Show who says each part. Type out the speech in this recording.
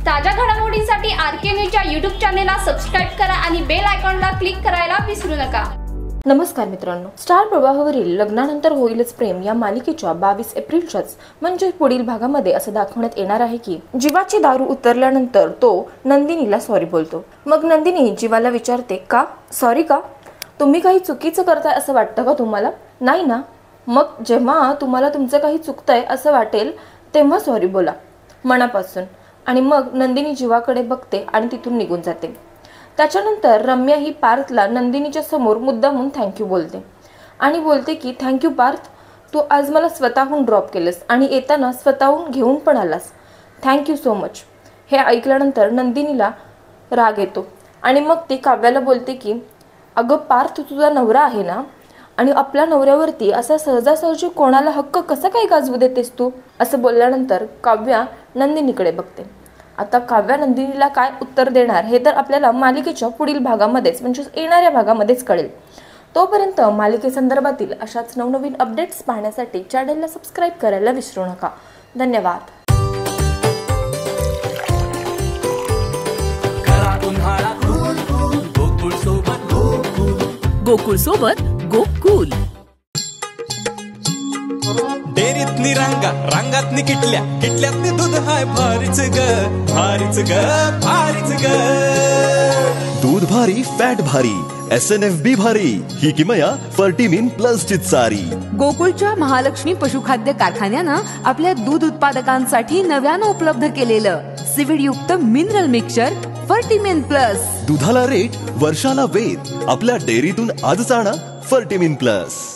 Speaker 1: ताज्या घडामोडींसाठी आरके न्यूजच्या YouTube चॅनेलला सबस्क्राइब करा आणि बेल आयकॉनला क्लिक करायला विसरू नका।
Speaker 2: नमस्कार मित्रांनो, स्टार प्रवाहावरील लग्नानंतर होईलच प्रेम या मालिकेच्या 22 एप्रिलच्याच म्हणजे पुढील भागामध्ये असं दाखवण्यात येणार आहे की जीवाची दारू उतरल्यानंतर तो नंदिनीला सॉरी बोलतो। मग नंदिनी जीवाला विचारते, का सॉरी का? तुम्ही काही चुकीचं करताय असं वाटतं का तुम्हाला? नाही ना? मग जेव्हा तुम्हाला तुमचं काही चुकतंय असं वाटेल तेव्हा सॉरी बोला मनापासून। आणि मग नंदिनी जीवाकडे बघते आणि तिथून निघून जाते। त्याच्यानंतर रम्या ही पार्थला नंदिनीच्या समोर मुद्दामून थँक्यू बोलते आणि बोलते की थँक्यू पार्थ, तू आज मला स्वतःहून ड्रॉप केलंस आणि येताना स्वतःहून घेऊन पण आलास, थँक्यू सो मच। हे ऐकल्यानंतर नंदिनीला राग येतो आणि मग ती काव्याला बोलते की अगं पार्थ, तुझा नवरा आहे ना, आणि आपल्या नवऱ्यावरती असा सहजासहजी कोणाला हक्क कसा काय गाजवू देतेस तू? असं बोलल्यानंतर काव्या नंदिनीकडे बघते। आता काव्या नंदिनीला काय उत्तर देणार हे तर आपल्याला मालिकेच्या पुढील भागामध्येच म्हणजे येणाऱ्या भागामध्येच कळेल। तोपर्यंत मालिकेसंदर्भातील अशाच नवनवीन अपडेट्स पाहण्यासाठी चॅनलला सबस्क्राइब करायला विसरू नका। धन्यवाद।
Speaker 3: गोकुळ सोबत गोकुल
Speaker 4: डेरीतनी रांगा रांगातनी किटल्या किटल्यातनी दूध हाय भारीच ग भारीच ग भारीच ग।
Speaker 5: दूध भारी फॅट भारी SNFB भारी ही किमया फर्टिमिन प्लस ची सारी।
Speaker 3: गोकुळच्या महालक्ष्मी पशुखाद्य कारखान्यानं आपल्या दूध उत्पादकांसाठी नव्यानं उपलब्ध केलेलं सीवीड युक्त मिनरल मिक्सचर फर्टिमिन प्लस।
Speaker 5: दुधाला रेट वर्षाला वेद आपल्या डेअरीतून आजच आणा फर्टिमिन प्लस।